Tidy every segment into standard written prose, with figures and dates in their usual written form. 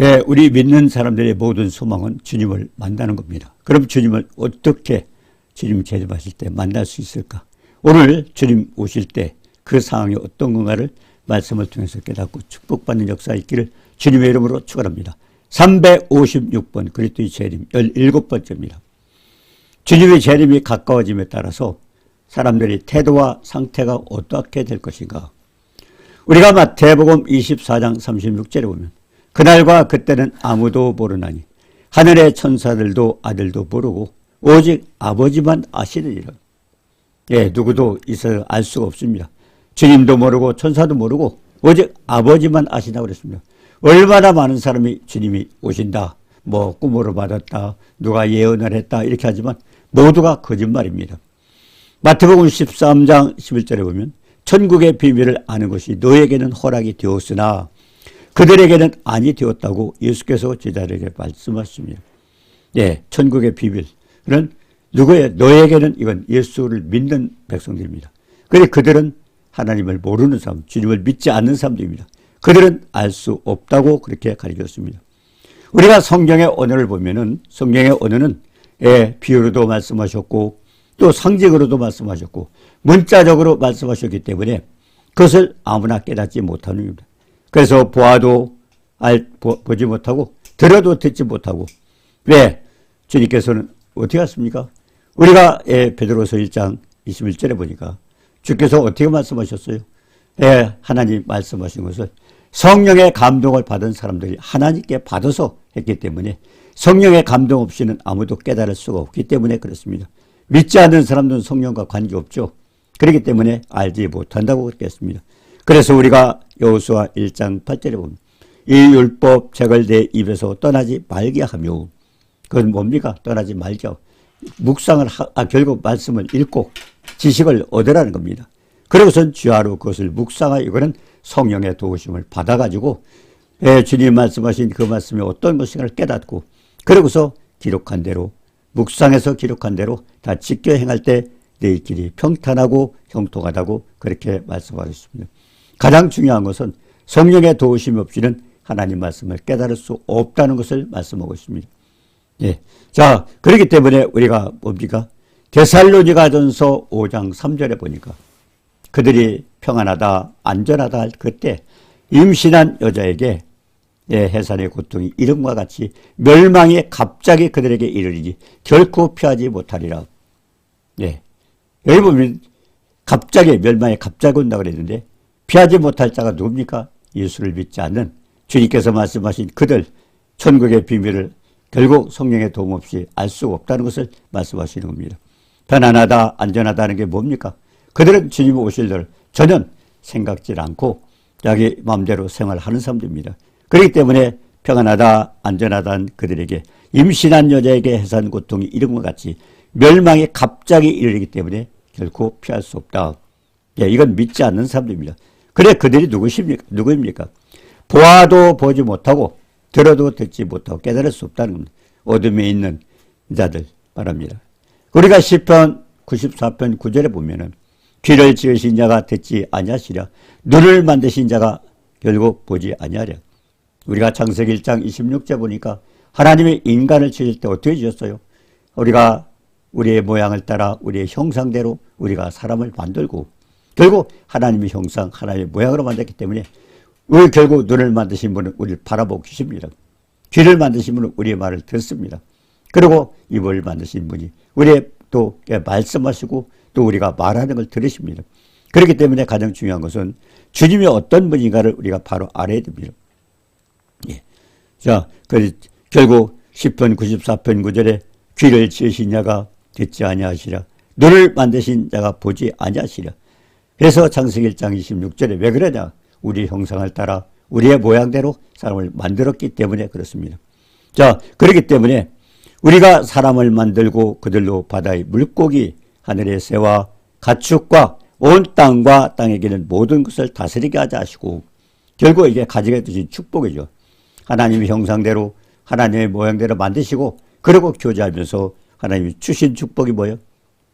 예, 우리 믿는 사람들의 모든 소망은 주님을 만나는 겁니다. 그럼 주님을 어떻게 주님 재림하실 때 만날 수 있을까? 오늘 주님 오실 때 그 상황이 어떤 건가를 말씀을 통해서 깨닫고 축복받는 역사 있기를 주님의 이름으로 축원합니다. 356번 그리스도의 재림 17번째입니다. 주님의 재림이 가까워짐에 따라서 사람들의 태도와 상태가 어떻게 될 것인가? 우리가 마태복음 24장 36절에 보면 그날과 그때는 아무도 모르나니 하늘의 천사들도 아들도 모르고 오직 아버지만 아시느니라. 예, 누구도 있어 알 수가 없습니다. 주님도 모르고 천사도 모르고 오직 아버지만 아시다고 그랬습니다. 얼마나 많은 사람이 주님이 오신다, 뭐 꿈으로 받았다, 누가 예언을 했다 이렇게 하지만 모두가 거짓말입니다. 마태복음 13장 11절에 보면 천국의 비밀을 아는 것이 너에게는 허락이 되었으나 그들에게는 아니 되었다고 예수께서 제자들에게 말씀하십니다. 예, 천국의 비밀은 누구예요? 너에게는 이건 예수를 믿는 백성들입니다. 그런데 그들은 하나님을 모르는 사람, 주님을 믿지 않는 사람들입니다. 그들은 알 수 없다고 그렇게 가르쳤습니다. 우리가 성경의 언어를 보면은 성경의 언어는 비유로도 말씀하셨고 또 상징으로도 말씀하셨고 문자적으로 말씀하셨기 때문에 그것을 아무나 깨닫지 못하는 겁니다. 그래서 보아도 보지 못하고 들어도 듣지 못하고 왜? 주님께서는 어떻게 하십니까? 우리가 베드로서 1장 21절에 보니까 주께서 어떻게 말씀하셨어요? 하나님 말씀하신 것을 성령의 감동을 받은 사람들이 하나님께 받아서 했기 때문에 성령의 감동 없이는 아무도 깨달을 수가 없기 때문에 그렇습니다. 믿지 않는 사람들은 성령과 관계없죠. 그렇기 때문에 알지 못한다고 그렇게 했습니다. 그래서 우리가 여호수아 1장 8절에 보면 이 율법 책을 내 입에서 떠나지 말게 하며 그건 뭡니까? 떠나지 말게 묵상을 결국 말씀을 읽고 지식을 얻으라는 겁니다. 그러고선 주야로 그것을 묵상하여 이거는 성령의 도우심을 받아가지고 주님 말씀하신 그 말씀이 어떤 것인가를 깨닫고 그러고서 기록한 대로 묵상해서 기록한 대로 다 지켜 행할 때 내 길이 평탄하고 형통하다고 그렇게 말씀하셨습니다. 가장 중요한 것은 성령의 도우심 없이는 하나님 말씀을 깨달을 수 없다는 것을 말씀하고 있습니다. 예. 자, 그렇기 때문에 우리가 뭡니까? 데살로니가전서 5장 3절에 보니까 그들이 평안하다, 안전하다 할 그때 임신한 여자에게 해산의 고통이 이름과 같이 멸망이 갑자기 그들에게 이르리니 결코 피하지 못하리라. 예. 여기 보면 갑자기 멸망이 갑자기 온다고 그랬는데 피하지 못할 자가 누굽니까? 예수를 믿지 않는 주님께서 말씀하신 그들 천국의 비밀을 결국 성령의 도움 없이 알 수 없다는 것을 말씀하시는 겁니다. 편안하다, 안전하다는 게 뭡니까? 그들은 주님 오실 날 전혀 생각지 않고 자기 마음대로 생활하는 사람들입니다. 그렇기 때문에 평안하다, 안전하다는 그들에게 임신한 여자에게 해산 고통이 이름과 같이 멸망이 갑자기 이르기 때문에 결코 피할 수 없다. 예, 이건 믿지 않는 사람들입니다. 그래 그들이 누구입니까? 보아도 보지 못하고 들어도 듣지 못하고 깨달을 수 없다는 겁니다. 어둠에 있는 자들 말합니다. 우리가 시편 94편 9절에 보면은 귀를 지으신 자가 듣지 아니하시랴 눈을 만드신 자가 결국 보지 아니하랴. 우리가 창세기 1장 26절 보니까 하나님이 인간을 지을 때 어떻게 지었어요? 우리가 우리의 모양을 따라 우리의 형상대로 우리가 사람을 만들고 결국 하나님의 형상, 하나님의 모양으로 만들기 때문에 우리 결국 눈을 만드신 분은 우리를 바라보고 계십니다. 귀를 만드신 분은 우리의 말을 듣습니다. 그리고 입을 만드신 분이 우리의 또 말씀하시고 또 우리가 말하는 걸 들으십니다. 그렇기 때문에 가장 중요한 것은 주님이 어떤 분인가를 우리가 바로 알아야 됩니다. 예. 자, 결국 시편 94편 9절에 귀를 지으신 자가 듣지 아니하시랴 눈을 만드신 자가 보지 아니하시랴. 그래서 창세기 1장 26절에 왜 그러냐? 우리 형상을 따라 우리의 모양대로 사람을 만들었기 때문에 그렇습니다. 자, 그렇기 때문에 우리가 사람을 만들고 그들로 바다의 물고기, 하늘의 새와 가축과 온 땅과 땅에 기는 모든 것을 다스리게 하자 하시고 결국 이게 가지게 되신 축복이죠. 하나님의 형상대로 하나님의 모양대로 만드시고 그리고 교제하면서 하나님이 주신 축복이 뭐예요?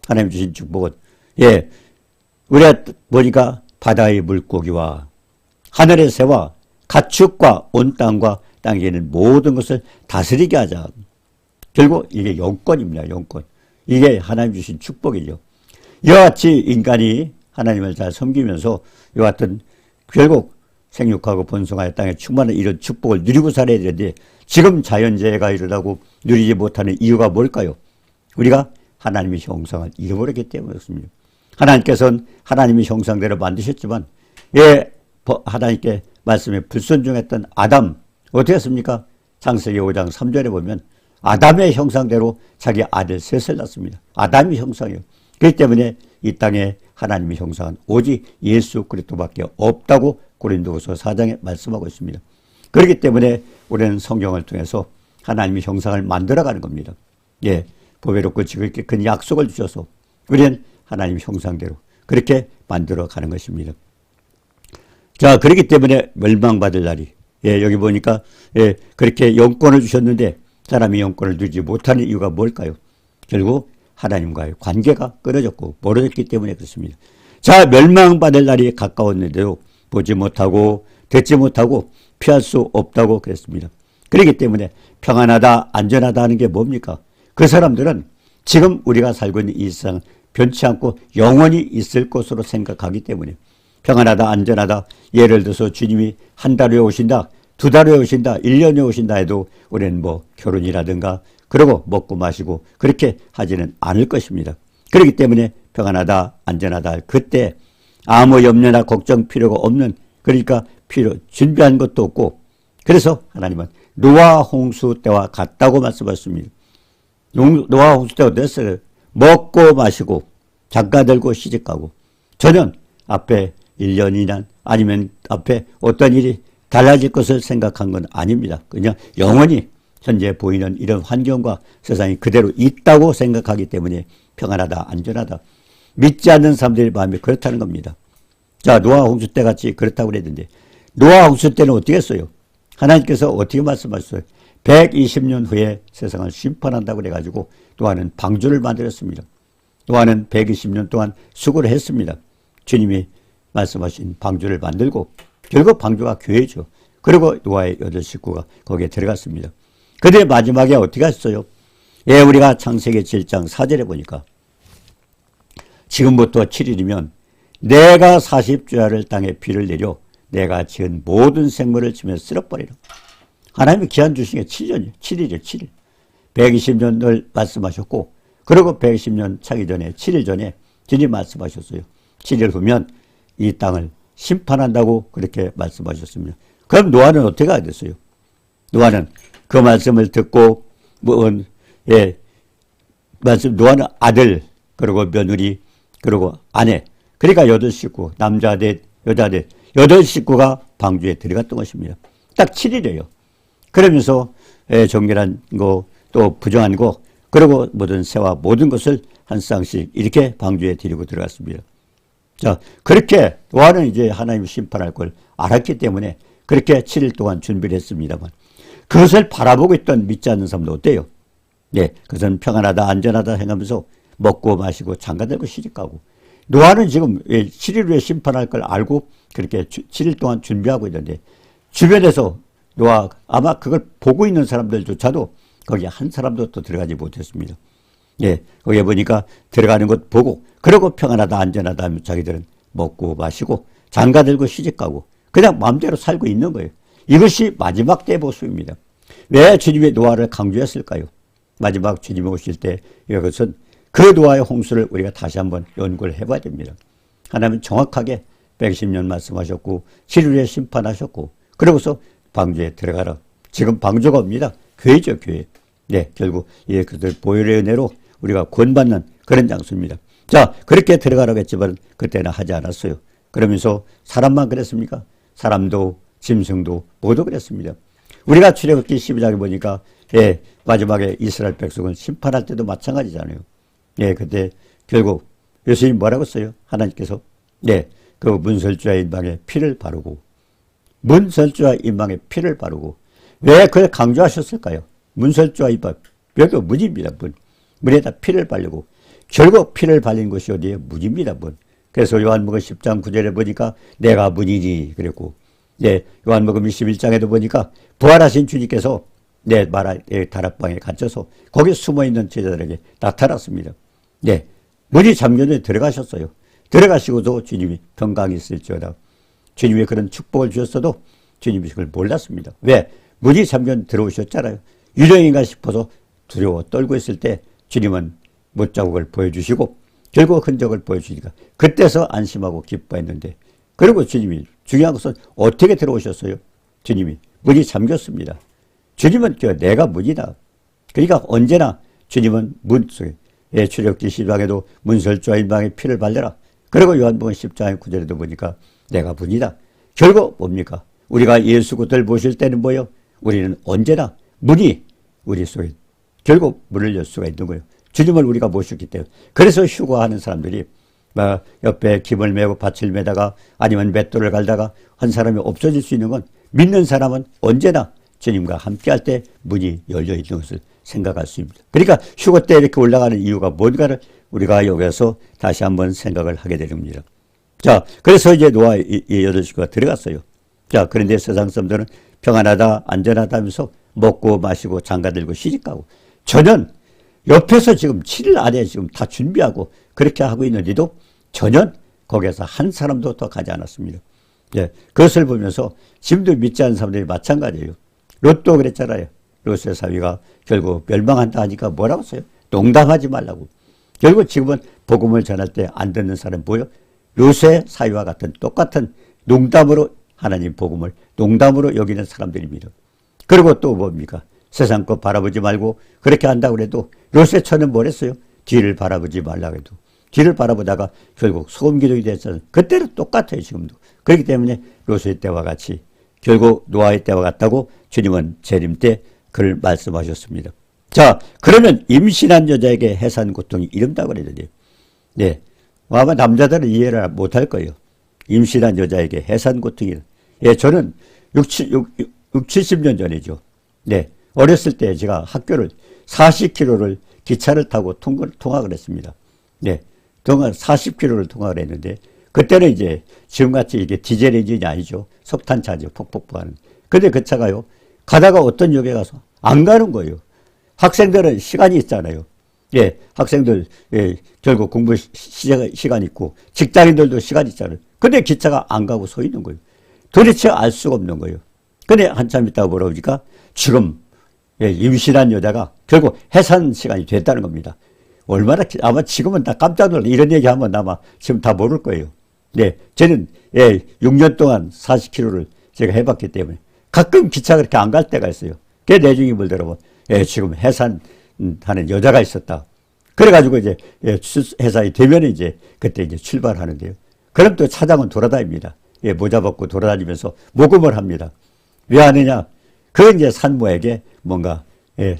하나님이 주신 축복은 우리가 보니까 바다의 물고기와 하늘의 새와 가축과 온 땅과 땅에 있는 모든 것을 다스리게 하자. 결국 이게 영권입니다. 영권. 이게 하나님 주신 축복이죠. 이와 같이 인간이 하나님을 잘 섬기면서 이와 같은 결국 생육하고 번성하여 땅에 충만한 이런 축복을 누리고 살아야 되는데 지금 자연재해가 일어나고 누리지 못하는 이유가 뭘까요? 우리가 하나님의 형상을 잃어버렸기 때문에 그렇습니다. 하나님께서는 하나님의 형상대로 만드셨지만 하나님께 말씀에 불순종했던 아담 어떻게 했습니까? 창세기 5장 3절에 보면 아담의 형상대로 자기 아들 셋을 낳습니다. 아담의 형상이에요. 그렇기 때문에 이 땅에 하나님의 형상은 오직 예수 그리스도밖에 없다고 고린도후서 4장에 말씀하고 있습니다. 그렇기 때문에 우리는 성경을 통해서 하나님의 형상을 만들어가는 겁니다. 보배롭고 지극히 큰 약속을 주셔서 우리는 하나님의 형상대로 그렇게 만들어가는 것입니다. 자, 그렇기 때문에 멸망받을 날이 여기 보니까 그렇게 영권을 주셨는데 사람이 영권을 누리지 못하는 이유가 뭘까요? 결국 하나님과의 관계가 끊어졌고 멀어졌기 때문에 그렇습니다. 자, 멸망받을 날이 가까웠는데도 보지 못하고 듣지 못하고 피할 수 없다고 그랬습니다. 그렇기 때문에 평안하다 안전하다 하는 게 뭡니까? 그 사람들은 지금 우리가 살고 있는 이 세상은 변치 않고 영원히 있을 것으로 생각하기 때문에 평안하다 안전하다 예를 들어서 주님이 한 달 후에 오신다 2달 후에 오신다 1년 후에 오신다 해도 우리는 결혼이라든가 그러고 먹고 마시고 그렇게 하지는 않을 것입니다. 그렇기 때문에 평안하다 안전하다 그때 아무 염려나 걱정 필요가 없는 그러니까 준비한 것도 없고 그래서 하나님은 노아 홍수 때와 같다고 말씀하셨습니다. 노아 홍수 때 어땠어요? 먹고 마시고 장가 들고 시집가고 전혀 앞에 1년이나 아니면 앞에 어떤 일이 달라질 것을 생각한 건 아닙니다. 그냥 영원히 현재 보이는 이런 환경과 세상이 그대로 있다고 생각하기 때문에 평안하다 안전하다 믿지 않는 사람들의 마음이 그렇다는 겁니다. 자, 노아 홍수 때 같이 그렇다고 그랬는데 노아 홍수 때는 어떻게 했어요? 하나님께서 어떻게 말씀하셨어요? 120년 후에 세상을 심판한다고 그래가지고 노아는 방주를 만들었습니다. 노아는 120년 동안 수고를 했습니다. 주님이 말씀하신 방주를 만들고 결국 방주가 교회죠. 그리고 노아의 8 식구가 거기에 들어갔습니다. 그때 마지막에 어떻게 했어요? 우리가 창세기 7장 4절에 보니까 지금부터 7일이면 내가 40주야를 땅에 비를 내려 내가 지은 모든 생물을 치며 쓸어버리라. 하나님이 기한 주신 게 7년이에요. 7일이에요. 7일. 120년을 말씀하셨고 그리고 120년 차기 전에 7일 전에 주님 말씀하셨어요. 7일 후면 이 땅을 심판한다고 그렇게 말씀하셨습니다. 그럼 노아는 어떻게 해야 됐어요? 노아는 그 말씀을 듣고 노아는 아들 그리고 며느리 그리고 아내 그러니까 8 식구 남자 넷 여자 넷 8 식구가 방주에 들어갔던 것입니다. 딱 7일이에요. 그러면서 정결한 거 또 부정한 거 그리고 모든 새와 모든 것을 한 쌍씩 이렇게 방주에 데리고 들어갔습니다. 자, 그렇게 노아는 이제 하나님 심판할 걸 알았기 때문에 그렇게 7일 동안 준비를 했습니다만 그것을 바라보고 있던 믿지 않는 사람도 어때요? 그것은 평안하다 안전하다 생각하면서 먹고 마시고 장가들고 시집가고 노아는 지금 7일 후에 심판할 걸 알고 그렇게 7일 동안 준비하고 있는데 주변에서 노아 아마 그걸 보고 있는 사람들조차도 거기 한 사람도 또 들어가지 못했습니다. 거기에 보니까 들어가는 것 보고 그러고 평안하다 안전하다 하면 자기들은 먹고 마시고 장가들고 시집가고 그냥 마음대로 살고 있는 거예요. 이것이 마지막 때의 모습입니다. 왜 주님의 노아를 강조했을까요? 마지막 주님이 오실 때 이것은 그 노아의 홍수를 우리가 다시 한번 연구를 해봐야 됩니다. 하나님은 정확하게 110년 말씀하셨고 7일에 심판하셨고 그러고서 방주에 들어가라. 지금 방주가 옵니다. 교회죠, 교회. 결국 그들 보혈의 은혜로 우리가 구원받는 그런 장소입니다. 자, 그렇게 들어가라고 했지만 그때는 하지 않았어요. 그러면서 사람만 그랬습니까? 사람도 짐승도 모두 그랬습니다. 우리가 출애굽기 12장에 보니까 마지막에 이스라엘 백성을 심판할 때도 마찬가지잖아요. 그때 결국 예수님이 뭐라고 써요? 하나님께서 그 문설주와 인방에 피를 바르고 문설주와 인방에 피를 바르고 왜 그걸 강조하셨을까요? 문설주와 인방 여기 문입니다. 문에다 피를 바르고 결국 피를 발린 것이 어디에 문입니다. 문. 그래서 요한복음 10장 9절에 보니까 내가 문이니 그랬고 네, 요한복음 21장에도 보니까 부활하신 주님께서 다락방에 갇혀서 거기 숨어있는 제자들에게 나타났습니다. 네, 문이 잠겨져 들어가셨어요. 들어가시고도 주님이 평강이 있을지어다. 주님이 그런 축복을 주셨어도 주님이 그걸 몰랐습니다. 왜? 문이 잠겨 들어오셨잖아요. 유령인가 싶어서 두려워 떨고 있을 때 주님은 못자국을 보여주시고 결국 흔적을 보여주니까 그때서 안심하고 기뻐했는데, 그리고 주님이 중요한 것은 어떻게 들어오셨어요? 주님이 문이 잠겼습니다. 주님은 내가 문이다. 그러니까 언제나 주님은 문 속에, 출애굽기 12장에도 문설주와 인방에 피를 발려라. 그리고 요한복음 10장의 9절에도 보니까 내가 문이다. 결국 뭡니까? 우리가 예수 그리스도를 모실 때는 뭐예요? 우리는 언제나 문이 우리 속에 결국 문을 열 수가 있는 거예요. 주님을 우리가 모셨기 때문에. 그래서 휴거하는 사람들이 옆에 김을 메고 밭을 메다가 아니면 맷돌을 갈다가 한 사람이 없어질 수 있는 건, 믿는 사람은 언제나 주님과 함께할 때 문이 열려 있는 것을 생각할 수 있습니다. 그러니까 휴거 때 이렇게 올라가는 이유가 뭔가를 우리가 여기서 다시 한번 생각을 하게 됩니다. 자, 그래서 이제 노아 8식구가 들어갔어요. 자, 그런데 세상 사람들은 평안하다, 안전하다 하면서 먹고 마시고 장가들고 시집가고, 전혀 옆에서 지금 7일 안에 지금 다 준비하고 그렇게 하고 있는데도 전혀 거기에서 한 사람도 더 가지 않았습니다. 예, 그것을 보면서 지금도 믿지 않는 사람들이 마찬가지예요. 롯도 그랬잖아요. 롯의 사위가 결국 멸망한다 하니까 뭐라고 써요? 농담하지 말라고. 결국 지금은 복음을 전할 때 안 듣는 사람 뭐예요? 롯의 사위와 같은 똑같은 농담으로 하나님 복음을 농담으로 여기는 사람들입니다. 그리고 또 뭡니까? 세상 것 바라보지 말고 그렇게 한다고 그래도 롯의 처는 뭘 했어요? 뒤를 바라보지 말라고 해도 뒤를 바라보다가 결국 소금기둥이 됐잖아요. 그때는 똑같아요, 지금도. 그렇기 때문에 롯의 때와 같이 결국 노아의 때와 같다고 주님은 재림 때 그를 말씀하셨습니다. 자, 그러면 임신한 여자에게 해산 고통이 이른다고 그랬는데, 네, 아마 남자들은 이해를 못할 거예요. 임신한 여자에게 해산 고통이. 예, 저는 70년 전이죠. 네, 어렸을 때 제가 학교를 40km를 기차를 타고 통학을 했습니다. 네, 40km를 통학을 했는데, 그때는 이제 지금같이 이게 디젤 엔진이 아니죠. 석탄차죠. 폭폭하는. 근데 그 차가요, 가다가 어떤 역에 가서 안 가는 거예요. 학생들은 시간이 있잖아요. 예, 학생들, 예, 결국 공부 시간 있고, 직장인들도 시간 있잖아요. 근데 기차가 안 가고 서 있는 거예요. 도대체 알 수가 없는 거예요. 근데 한참 있다가 물어보니까 지금, 예, 임신한 여자가 결국 해산 시간이 됐다는 겁니다. 얼마나, 아마 지금은 다 깜짝 놀라. 이런 얘기 하면 아마 지금 다 모를 거예요. 네, 저는, 예, 6년 동안 40km를 제가 해봤기 때문에 가끔 기차가 그렇게 안 갈 때가 있어요. 그게 내중이 뭘 들어보면, 예, 지금 해산하는 여자가 있었다. 그래가지고 이제, 예, 해산이 되면 이제 그때 이제 출발하는데요. 그럼 또 차장은 돌아다닙니다. 예, 모자 벗고 돌아다니면서 모금을 합니다. 왜 하느냐? 그 이제 산모에게 뭔가, 예,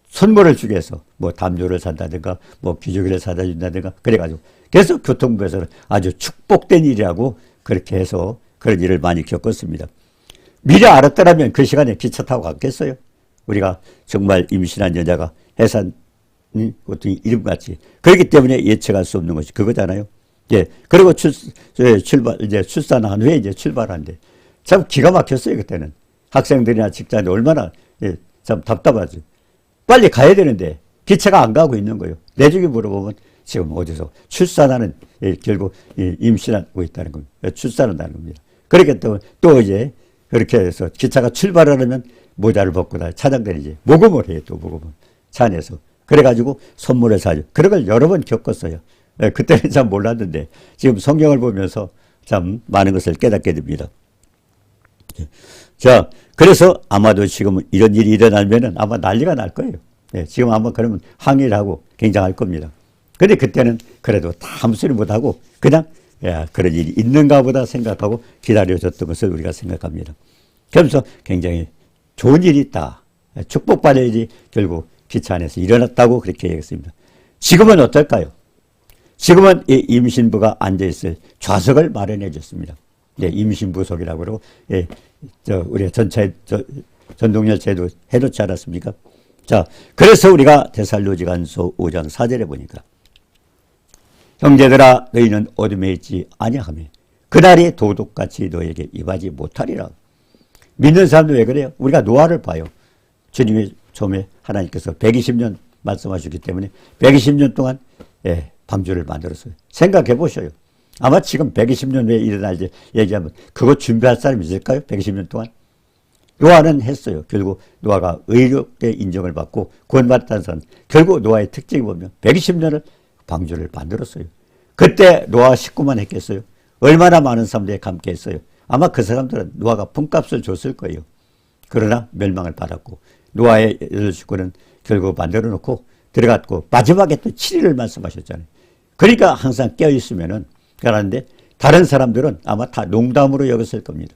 선물을 주기 위해서 뭐 담요를 산다든가 뭐 기저귀를 사다 준다든가 그래가지고 계속 교통부에서는 아주 축복된 일이라고 그렇게 해서 그런 일을 많이 겪었습니다. 미리 알았더라면 그 시간에 기차 타고 갔겠어요? 우리가 정말 임신한 여자가 해산 고통이 이름같이. 그렇기 때문에 예측할 수 없는 것이 그거잖아요. 예. 그리고 이제 출산한 후에 이제 출발하는데 참 기가 막혔어요, 그때는. 학생들이나 직장인들 얼마나, 예, 참 답답하죠. 빨리 가야 되는데 기차가 안 가고 있는 거예요. 내중에 물어보면 지금 어디서 출산하는, 예, 결국 임신하고 있다는 겁니다. 출산한다는 겁니다. 그렇게 또 이제 그렇게 해서 기차가 출발하려면 모자를 벗고 다 차장들이 이제 모금을 해요. 또 모금을 차 안에서. 그래가지고 선물을 사죠. 그런 걸 여러 번 겪었어요. 예, 그때는 참 몰랐는데 지금 성경을 보면서 참 많은 것을 깨닫게 됩니다. 자, 그래서 아마도 지금 이런 일이 일어나면은 아마 난리가 날 거예요. 예, 지금 아마 그러면 항의를 하고 굉장할 겁니다. 근데 그때는 그래도 다 아무 소리 못하고 그냥, 야, 그런 일이 있는가 보다 생각하고 기다려줬던 것을 우리가 생각합니다. 그러면서 굉장히 좋은 일이 있다. 축복받을 일이 결국 기차 안에서 일어났다고 그렇게 얘기했습니다. 지금은 어떨까요? 지금은 이 임신부가 앉아있을 좌석을 마련해 줬습니다. 예, 임신부석이라고 그러고, 예, 우리가 전동열차에도 해놓지 않았습니까? 자, 그래서 우리가 데살로니가전서 5장 4절에 보니까 형제들아 너희는 어둠에 있지 아니하며 그날이 도둑같이 너에게 임하지 못하리라. 믿는 사람도 왜 그래요? 우리가 노아를 봐요. 주님이 처음에 하나님께서 120년 말씀하셨기 때문에 120년 동안 방주를 만들었어요. 생각해 보셔요. 아마 지금 120년 후에 일어날지 얘기하면 그거 준비할 사람이 있을까요? 120년 동안? 노아는 했어요. 결국 노아가 의롭게 인정을 받고 구원받았다는 사람. 결국 노아의 특징이 보면 120년을 방주를 만들었어요. 그때 노아 식구만 했겠어요? 얼마나 많은 사람들이 함께 했어요? 아마 그 사람들은 노아가 품값을 줬을 거예요. 그러나 멸망을 받았고 노아의 8식구는 결국 만들어 놓고 들어갔고 마지막에 또 7일을 말씀하셨잖아요. 그러니까 항상 깨어있으면은 그러는데 다른 사람들은 아마 다 농담으로 여겼을 겁니다.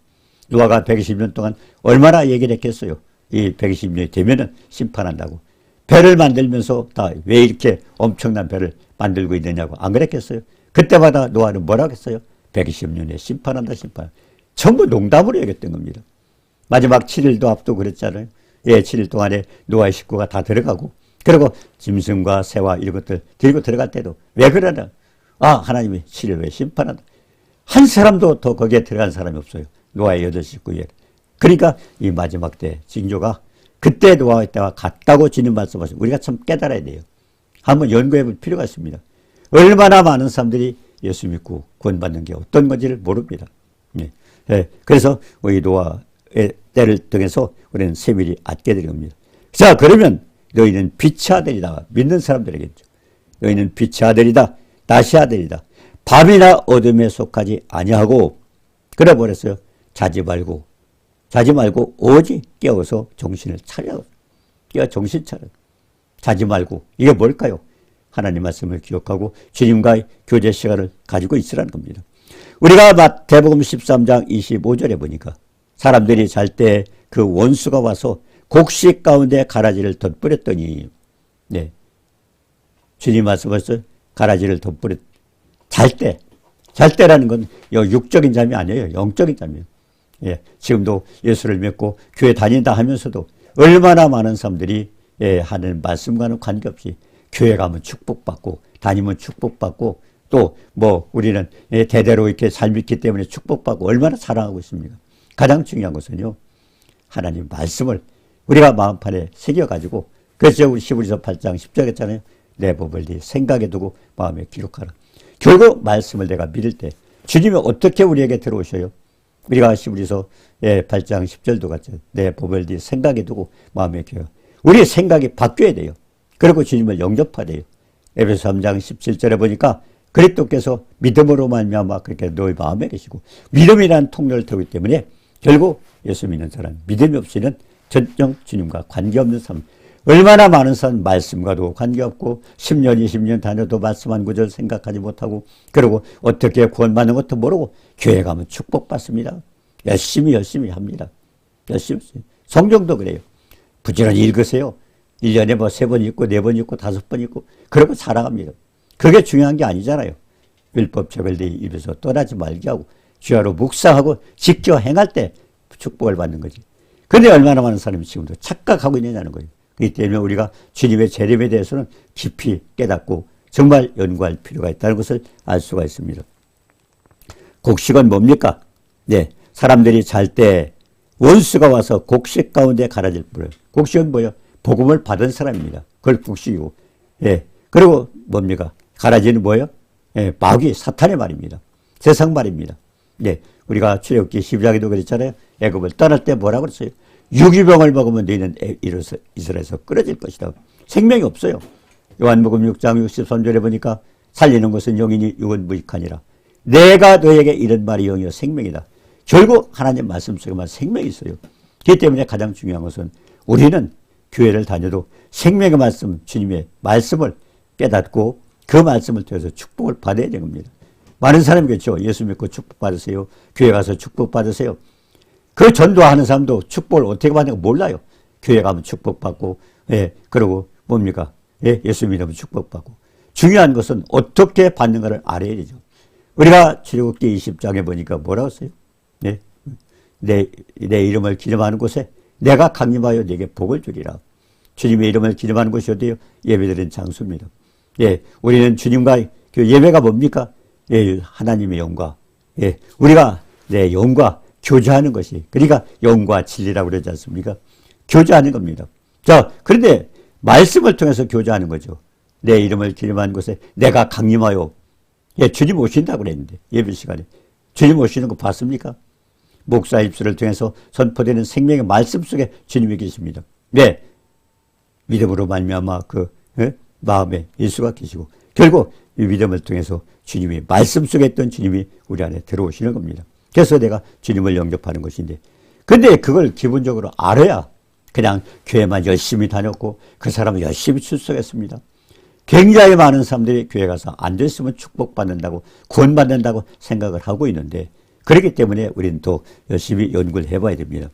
노아가 120년 동안 얼마나 얘기를 했겠어요. 이 120년이 되면은 심판한다고. 배를 만들면서 다 왜 이렇게 엄청난 배를 만들고 있느냐고 안 그랬겠어요. 그때마다 노아는 뭐라고 했어요? 120년에 심판한다 심판. 전부 농담으로 얘기했던 겁니다. 마지막 7일도 앞두고 그랬잖아요. 7일 동안에 노아의 식구가 다 들어가고 그리고 짐승과 새와 이런 것들 들고 들어갈 때도 왜 그러나? 하나님이 7일 후에 심판한다. 한 사람도 더 거기에 들어간 사람이 없어요. 노아의 8식구에. 그러니까 이 마지막 때 징조가 그때 노아의 때와 같다고 주님 말씀하시고 우리가 참 깨달아야 돼요. 한번 연구해 볼 필요가 있습니다. 얼마나 많은 사람들이 예수 믿고 구원받는 게 어떤 건지를 모릅니다. 그래서 우리 노아의 때를 통해서 우리는 세밀히 알게 되는 겁니다. 자, 그러면 너희는 빛의 아들이다. 믿는 사람들에게죠. 너희는 빛의 아들이다. 낮의 아들이다. 밤이나 어둠에 속하지 아니하고 그래 버렸어요. 자지 말고 오직 깨어서 정신을 차려. 깨어 정신 차려. 자지 말고. 이게 뭘까요? 하나님 말씀을 기억하고 주님과의 교제 시간을 가지고 있으라는 겁니다. 우리가 마태복음 13장 25절에 보니까 사람들이 잘 때 그 원수가 와서 곡식 가운데 가라지를 덧뿌렸더니 주님 말씀하셨어요. 가라지를 덧뿌렸. 잘 때라는 건 육적인 잠이 아니에요. 영적인 잠이에요. 지금도 예수를 믿고 교회 다닌다 하면서도 얼마나 많은 사람들이 하는 말씀과는 관계없이 교회 가면 축복받고 다니면 축복받고 또 우리는 대대로 이렇게 잘 믿기 때문에 축복받고 얼마나 사랑하고 있습니까? 가장 중요한 것은요. 하나님 말씀을 우리가 마음판에 새겨가지고 그래서 우리 히브리서 8장 10절 했잖아요. 내 법을 네 생각에 두고 마음에 기록하라. 결국 말씀을 내가 믿을 때 주님이 어떻게 우리에게 들어오셔요? 우리가 히브리서 8장 10절도 같죠. 내 법을 네 생각에 두고 마음에 기록. 우리의 생각이 바뀌어야 돼요. 그리고 주님을 영접해야 돼요. 에베소 3장 17절에 보니까 그리스도께서 믿음으로 말미암아 그렇게 너희 마음에 계시고 믿음이라는 통로를 타기 때문에 결국 예수 믿는 사람 믿음이 없이는 전정 주님과 관계없는 삶. 얼마나 많은 사람 말씀과도 관계없고 10년 20년 다녀도 말씀 한 구절 생각하지 못하고 그리고 어떻게 구원받는 것도 모르고 교회 가면 축복받습니다. 열심히 합니다. 열심히. 성경도 그래요. 부지런히 읽으세요. 1년에 3번 읽고 4번 읽고 5번 읽고 그러고 살아갑니다. 그게 중요한 게 아니잖아요. 율법책을 내 입에서 떠나지 말게 하고 주야로 묵상하고 직접 행할 때 축복을 받는 거지. 그런데 얼마나 많은 사람이 지금도 착각하고 있느냐는 거예요. 그렇기 때문에 우리가 주님의 재림에 대해서는 깊이 깨닫고 정말 연구할 필요가 있다는 것을 알 수가 있습니다. 곡식은 뭡니까? 사람들이 잘 때 원수가 와서 곡식 가운데 가라질 뿌려요. 곡식은 뭐예요? 복음을 받은 사람입니다. 그걸 곡식이고. 그리고 뭡니까? 가라지는 뭐예요? 마귀, 사탄의 말입니다. 세상 말입니다. 우리가 출애굽기 12장에도 그랬잖아요. 애굽을 떠날 때 뭐라고 그랬어요? 유기병을 먹으면 너희는 이스라엘에서 끊어질 것이다. 생명이 없어요. 요한복음 6장 63절에 보니까 살리는 것은 영이니 육은 무익하니라. 내가 너에게 이런 말이 영이요 생명이다. 결국 하나님 말씀 속에만 생명이 있어요. 그렇기 때문에 가장 중요한 것은 우리는 교회를 다녀도 생명의 말씀, 주님의 말씀을 깨닫고 그 말씀을 통해서 축복을 받아야 되는 겁니다. 많은 사람이 그렇죠. 예수 믿고 축복 받으세요. 교회 가서 축복 받으세요. 그 전도하는 사람도 축복을 어떻게 받는가 몰라요. 교회 가면 축복받고, 그리고 뭡니까? 예수 믿으면 축복받고. 중요한 것은 어떻게 받는가를 알아야 되죠. 우리가 출애굽기 20장에 보니까 뭐라고 써요? 내 이름을 기념하는 곳에 내가 강림하여 내게 복을 주리라. 주님의 이름을 기념하는 곳이 어디예요? 예배드리는 장소입니다. 우리는 주님과 그 예배가 뭡니까? 하나님의 영과 예, 우리가 영과 교제하는 것이, 그러니까 영과 진리라고 그러지 않습니까? 교제하는 겁니다. 자, 그런데 말씀을 통해서 교제하는 거죠. 내 이름을 기름한 곳에 내가 강림하여, 예, 주님 오신다고 그랬는데, 예배 시간에. 주님 오시는 거 봤습니까? 목사 입술을 통해서 선포되는 생명의 말씀 속에 주님이 계십니다. 네, 믿음으로 말미암아 마음에 예수가 계시고, 결국 이 믿음을 통해서 주님이 말씀 속에 있던 주님이 우리 안에 들어오시는 겁니다. 그래서 내가 주님을 영접하는 것인데, 근데 그걸 기본적으로 알아야 그냥 교회만 열심히 다녔고 그 사람은 열심히 출석했습니다. 굉장히 많은 사람들이 교회 가서 앉아있으면 축복받는다고, 구원받는다고 생각을 하고 있는데, 그렇기 때문에 우리는 또 열심히 연구를 해봐야 됩니다.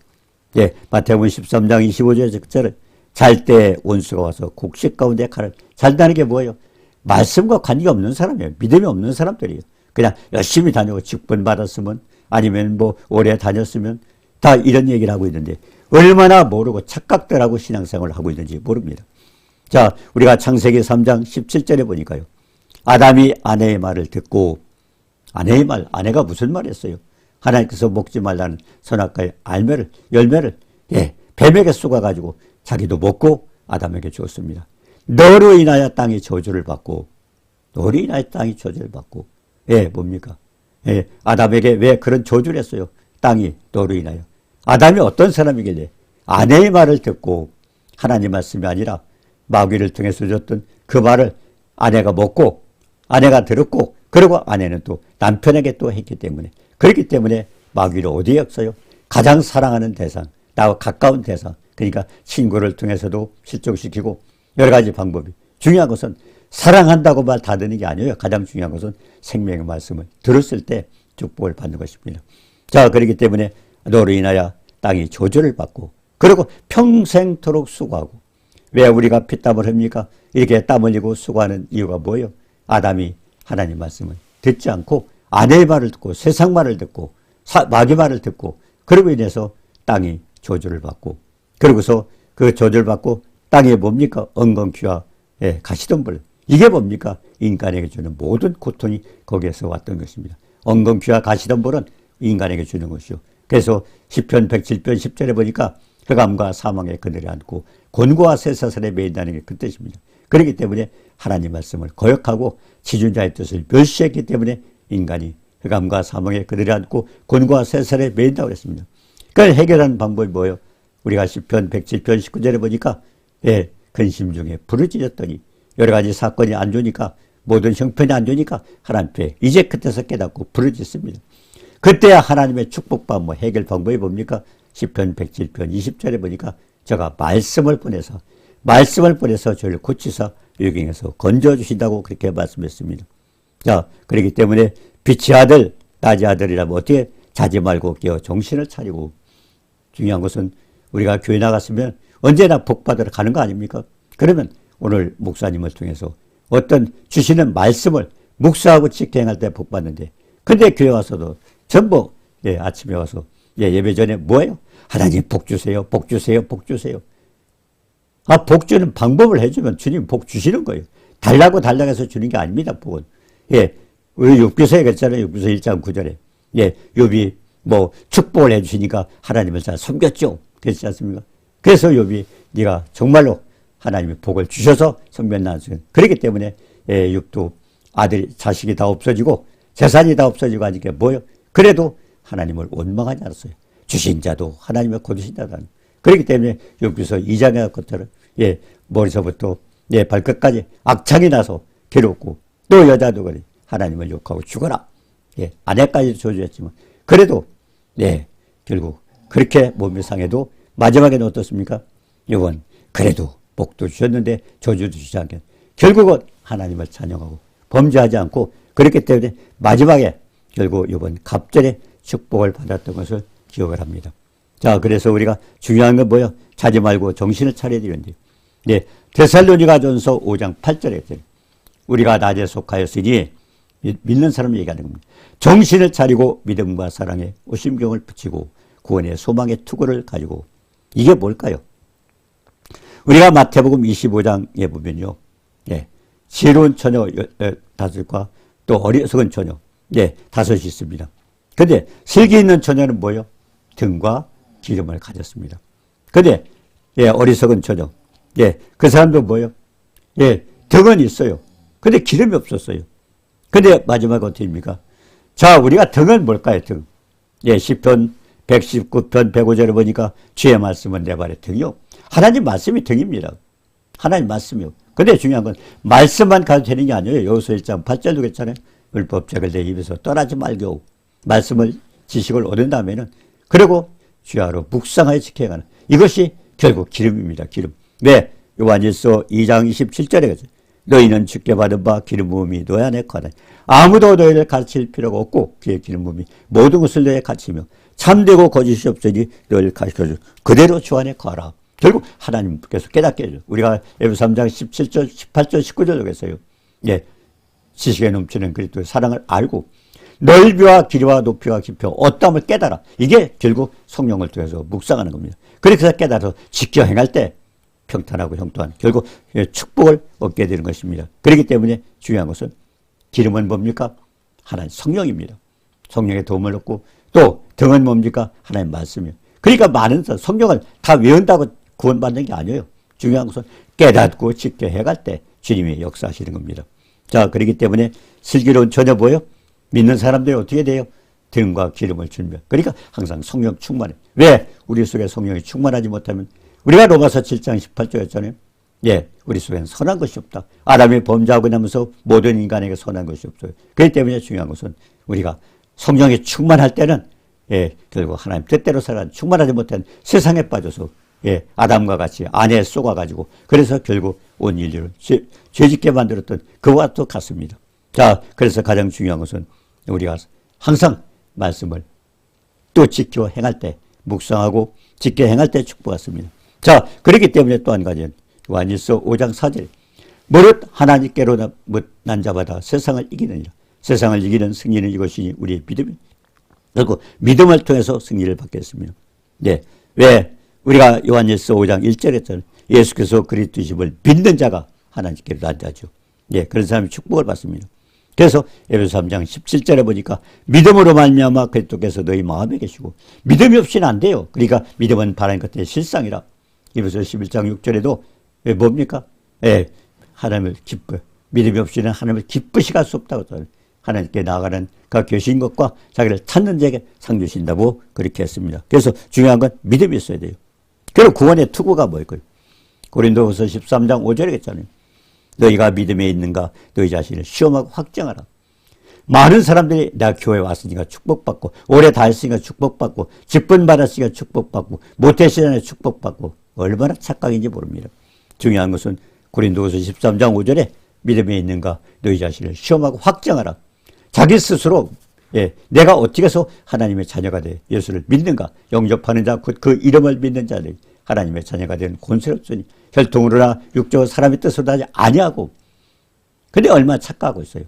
예, 마태복음 13장 25절에 잘 때 원수가 와서 곡식 가운데 칼을, 잘다는 게 뭐예요? 말씀과 관계가 없는 사람이에요. 믿음이 없는 사람들이에요. 그냥 열심히 다니고 직분 받았으면, 아니면 뭐 오래 다녔으면, 다 이런 얘기를 하고 있는데 얼마나 모르고 착각들하고 신앙생활을 하고 있는지 모릅니다. 자, 우리가 창세기 3장 17절에 보니까요, 아담이 아내의 말을 듣고, 아내의 말, 아내가 무슨 말 했어요? 하나님께서 먹지 말라는 선악과의 열매를, 예, 뱀에게 쏘아가지고 자기도 먹고 아담에게 주었습니다. 너로 인하여 땅이 저주를 받고, 너로 인하여 땅이 저주를 받고, 예, 뭡니까? 예, 아담에게 왜 그런 저주를 했어요? 땅이 너로 인하여. 아담이 어떤 사람이길래 아내의 말을 듣고, 하나님 말씀이 아니라 마귀를 통해서 줬던 그 말을 아내가 먹고, 아내가 들었고, 그리고 아내는 또 남편에게 또 했기 때문에, 그렇기 때문에 마귀를 어디에 없어요? 가장 사랑하는 대상, 나와 가까운 대상, 그러니까 친구를 통해서도 실종시키고, 여러 가지 방법이. 중요한 것은 사랑한다고 말 다 듣는 게 아니에요. 가장 중요한 것은 생명의 말씀을 들었을 때 축복을 받는 것입니다. 자, 그렇기 때문에 너로 인하여 땅이 저주를 받고, 그리고 평생토록 수고하고. 왜 우리가 피땀을 흘립니까? 이렇게 땀 흘리고 수고하는 이유가 뭐예요? 아담이 하나님 말씀을 듣지 않고 아내의 말을 듣고 세상 말을 듣고 마귀 말을 듣고, 그러고 인해서 땅이 저주를 받고, 그러고서 그 저주를 받고 땅에 뭡니까? 엉겅퀴와, 예, 가시덤불. 이게 뭡니까? 인간에게 주는 모든 고통이 거기에서 왔던 것입니다. 엉겅퀴와 가시덤불은 인간에게 주는 것이요. 그래서 시편 107편 10절에 보니까 흑암과 사망의 그늘에 앉고 곤고와 쇠사슬에 매인다는 게 그 뜻입니다. 그렇기 때문에 하나님 말씀을 거역하고 지존자의 뜻을 멸시했기 때문에 인간이 흑암과 사망의 그늘에 앉고 곤고와 쇠사슬에 매인다고 했습니다. 그걸 해결하는 방법이 뭐예요? 우리가 시편 107편 19절에 보니까, 예, 근심 중에 부르짖었더니, 여러 가지 사건이 안 좋으니까, 모든 형편이 안 좋으니까 하나님 앞에 이제 그때서 깨닫고 부르짖습니다. 그때야 하나님의 축복과 해결 방법이 뭡니까? 시편 107편 20절에 보니까 제가 말씀을 보내서 저를 고치사 유경에서 건져주신다고 그렇게 말씀했습니다. 자, 그렇기 때문에 빛의 아들, 낮의 아들이라면 어떻게 자지 말고 깨어 정신을 차리고, 중요한 것은 우리가 교회 나갔으면 언제나 복 받으러 가는 거 아닙니까? 그러면 오늘 목사님을 통해서 어떤 주시는 말씀을 묵상하고 직행할 때 복 받는데, 근데 교회 와서도 전부, 예, 아침에 와서, 예, 예배 전에 뭐예요? 하나님 복 주세요, 복 주세요, 복 주세요. 아, 복 주는 방법을 해주면 주님 복 주시는 거예요. 달라고 해서 주는 게 아닙니다, 복은. 예, 우리 욥기서에 그랬잖아요. 욥기서 1장 9절에. 예, 욥이 축복을 해주시니까 하나님을 잘 섬겼죠. 그렇지 않습니까? 그래서 욥이 네가 정말로 하나님의 복을 주셔서 섬겼나는. 그렇기 때문에, 예, 욥도 자식이 다 없어지고 재산이 다 없어지고 하니까 뭐예요? 그래도 하나님을 원망하지 않았어요. 주신 자도 하나님을 거두신 자도 아니고. 그렇기 때문에 욥기서 2장의 것들은, 예, 머리서부터, 예, 발끝까지 악창이 나서 괴롭고, 또 여자도 그래. 하나님을 욕하고 죽어라. 예, 아내까지도 저주했지만, 그래도, 예, 결국 그렇게 몸이 상해도 마지막에는 어떻습니까? 욥은 그래도 복도 주셨는데 저주도 주지 않게 결국은 하나님을 찬양하고 범죄하지 않고, 그렇기 때문에 마지막에 결국 욥은 갑절의 축복을 받았던 것을 기억을 합니다. 자, 그래서 우리가 중요한 건 뭐예요? 자지 말고 정신을 차려야 되는데, 네, 데살로니가전서 5장 8절에 있잖아요. 우리가 낮에 속하였으니, 믿는 사람을 얘기하는 겁니다. 정신을 차리고 믿음과 사랑에 오심경을 붙이고 구원의 소망의 투구를 가지고. 이게 뭘까요? 우리가 마태복음 25장에 보면요, 예, 지혜로운 처녀 5과 또 어리석은 처녀, 예, 5이 있습니다. 근데 슬기 있는 처녀는 뭐요? 등과 기름을 가졌습니다. 근데 예, 어리석은 처녀. 예, 그 사람도 뭐요? 예, 등은 있어요. 근데 기름이 없었어요. 근데 마지막에 어떻게 됩니까? 자, 우리가 등은 뭘까요? 등. 예, 시편 119편 105절에 보니까 주의 말씀은 내 발의 등이요. 하나님 말씀이 등입니다. 하나님 말씀이요. 근데 중요한 건 말씀만 가도 되는 게 아니에요. 여호수아 1장 8절도 그랬잖아요. 율법책을 내 입에서 떠나지 말고 말씀을 지식을 얻은 다음에는 그리고 주야로 묵상하여 지켜야 하는 이것이 결국 기름입니다. 기름. 왜? 요한일서 2장 27절에 그러죠. 너희는 주께 받은 바 기름 부음이 너희 안에 거하다. 아무도 너희를 가르칠 필요가 없고 그의 기름 부음이 모든 것을 너희에 가르치며 참되고 거짓이 없으니 너희를 가르쳐줘. 그대로 주 안에 거하라. 결국 하나님께서 깨닫게 해줘. 우리가 에베소 3장 17절, 18절, 19절로 했어요. 예, 지식에 넘치는 그리스도의 사랑을 알고 넓이와 길이와 높이와 깊이 어떠함을 깨달아. 이게 결국 성령을 통해서 묵상하는 겁니다. 그래서 깨달아서 지켜 행할 때 평탄하고 형통한 결국 축복을 얻게 되는 것입니다. 그렇기 때문에 중요한 것은 기름은 뭡니까? 하나님 성령입니다. 성령의 도움을 얻고 또 등은 뭡니까? 하나님 말씀이에요. 그러니까 많은 성령을 다 외운다고 구원받는 게 아니에요. 중요한 것은 깨닫고 지켜 행할 때 주님이 역사하시는 겁니다. 자, 그렇기 때문에 슬기로운 처녀 보여? 믿는 사람들이 어떻게 돼요? 등과 기름을 준비해. 그러니까 항상 성령 충만해. 왜? 우리 속에 성령이 충만하지 못하면 우리가 로마서 7장 18절였잖아요. 예, 우리 속에는 선한 것이 없다. 아담이 범죄하고 나면서 모든 인간에게 선한 것이 없어요. 그렇기 때문에 중요한 것은 우리가 성령이 충만할 때는 예, 결국 하나님 뜻대로 살아가는 충만하지 못한 세상에 빠져서 예, 아담과 같이 안에 쏘가가지고 그래서 결국 온 인류를 죄짓게 만들었던 그와 똑같습니다. 자, 그래서 가장 중요한 것은 우리가 항상 말씀을 또 지켜 행할 때 묵상하고 지켜 행할 때 축복받습니다. 자, 그렇기 때문에 또 한 가지는 요한일서 5장 4절 무릇 하나님께로 난 자마다 세상을 이기느니라. 세상을 이기는 승리는 이것이니 우리의 믿음이 그리고 믿음을 통해서 승리를 받겠습니다. 네, 왜? 우리가 요한일서 5장 1절에 했잖아요. 예수께서 그리스도이심을 믿는 자가 하나님께로 난 자죠. 예, 그런 사람이 축복을 받습니다. 그래서 에베소 3장 17절에 보니까 믿음으로 말미암아 그리스도께서 너희 마음에 계시고 믿음이 없이는 안 돼요. 그러니까 믿음은 바라는 것의 실상이라. 에베소 11장 6절에도 왜 뭡니까? 예, 하나님을 기뻐. 믿음이 없이는 하나님을 기쁘시게 할 수 없다고 써요. 하나님께 나아가는 그 계신 것과 자기를 찾는 자에게 상 주신다고 그렇게 했습니다. 그래서 중요한 건 믿음이 있어야 돼요. 그리고 구원의 투구가 뭘까요? 고린도후서 13장 5절에 했잖아요. 너희가 믿음에 있는가 너희 자신을 시험하고 확정하라. 많은 사람들이 내가 교회에 왔으니까 축복받고 오래 다녔으니까 축복받고 직분 받았으니까 축복받고 모태신앙에 축복받고 얼마나 착각인지 모릅니다. 중요한 것은 고린도후서 13장 5절에 믿음에 있는가 너희 자신을 시험하고 확정하라. 자기 스스로 예, 내가 어떻게 해서 하나님의 자녀가 돼 예수를 믿는가 영접하는 자 곧 그 이름을 믿는 자들이 하나님의 자녀가 되는 권세롭으니 혈통으로나 육적으로 사람의 뜻으로 하지 아니하고 근데 얼마나 착각하고 있어요.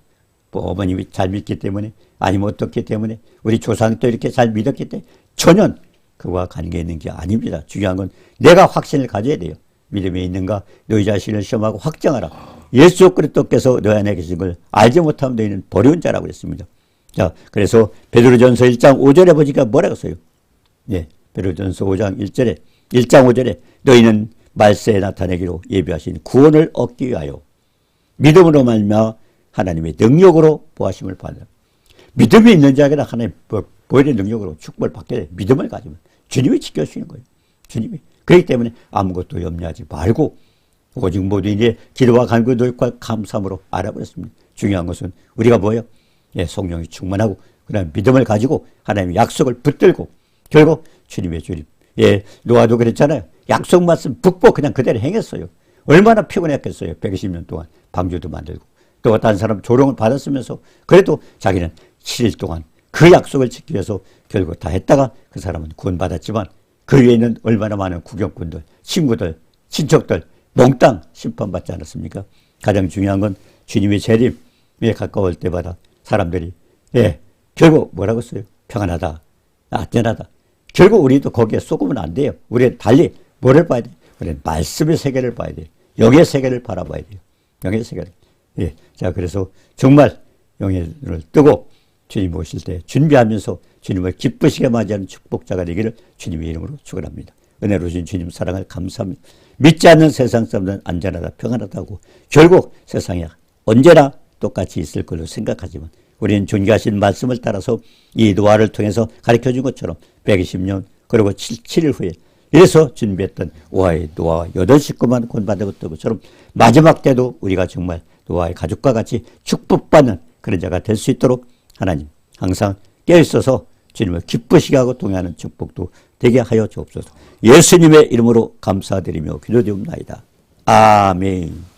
뭐 어머님이 잘 믿기 때문에 아니면 어떻기 때문에 우리 조상이 또 이렇게 잘 믿었기 때문에 전혀 그와 관계 있는 게 아닙니다. 중요한 건 내가 확신을 가져야 돼요. 믿음에 있는가 너희 자신을 시험하고 확정하라. 예수 그리스도께서 너희 안에 계신 걸 알지 못하면 너희는 버려운 자라고 그랬습니다. 자, 그래서 베드로전서 1장 5절에 보니까 뭐라고 써요? 예, 베드로전서 5장 1장 5절에 너희는 말세에 나타내기로 예비하신 구원을 얻기 위하여 믿음으로 말미암아 하나님의 능력으로 보하심을 받는다. 믿음이 있는 자에게는 하나님 보혈의 능력으로 축복을 받게 돼. 믿음을 가지면 주님이 지켜주시는 거예요. 주님이. 그렇기 때문에 아무것도 염려하지 말고 오직 모두 이제 기도와 간구 노력과 감사함으로 알아버렸습니다. 중요한 것은 우리가 뭐예요? 예, 성령이 충만하고 그다음 믿음을 가지고 하나님의 약속을 붙들고 결국 주님의 주님. 예, 노아도 그랬잖아요. 약속 말씀 붙고 그냥 그대로 행했어요. 얼마나 피곤했겠어요. 120년 동안 방주도 만들고 또 다른 사람 조롱을 받았으면서 그래도 자기는 7일 동안 그 약속을 지키기 위해서 결국 다 했다가 그 사람은 구원받았지만 그 위에는 얼마나 많은 구경꾼들, 친구들, 친척들 몽땅 심판받지 않았습니까? 가장 중요한 건 주님의 재림에 가까울 때마다 사람들이 예, 결국 뭐라고 써요? 평안하다, 안전하다. 결국 우리도 거기에 속으면 안 돼요. 우리는 달리 뭐를 봐야 돼요? 우리는 말씀의 세계를 봐야 돼요. 영의 세계를 바라봐야 돼요. 영의 세계를. 예, 자 그래서 정말 영의 눈을 뜨고 주님 오실 때 준비하면서 주님을 기쁘시게 맞이하는 축복자가 되기를 주님의 이름으로 축원합니다. 은혜로 주신 주님 사랑을 감사합니다. 믿지 않는 세상 사람들은 안전하다 평안하다고 결국 세상에 언제나 똑같이 있을 걸로 생각하지만 우리는 존귀하신 말씀을 따라서 이 노아를 통해서 가르쳐준 것처럼 120년 그리고 7일 후에 이래서 준비했던 노아와 8식구만 구원받은 것처럼 마지막 때도 우리가 정말 노아의 가족과 같이 축복받는 그런 자가 될 수 있도록 하나님 항상 깨어있어서 주님을 기쁘시게 하고 동행하는 축복도 되게 하여 주옵소서. 예수님의 이름으로 감사드리며 기도드립니다. 아멘.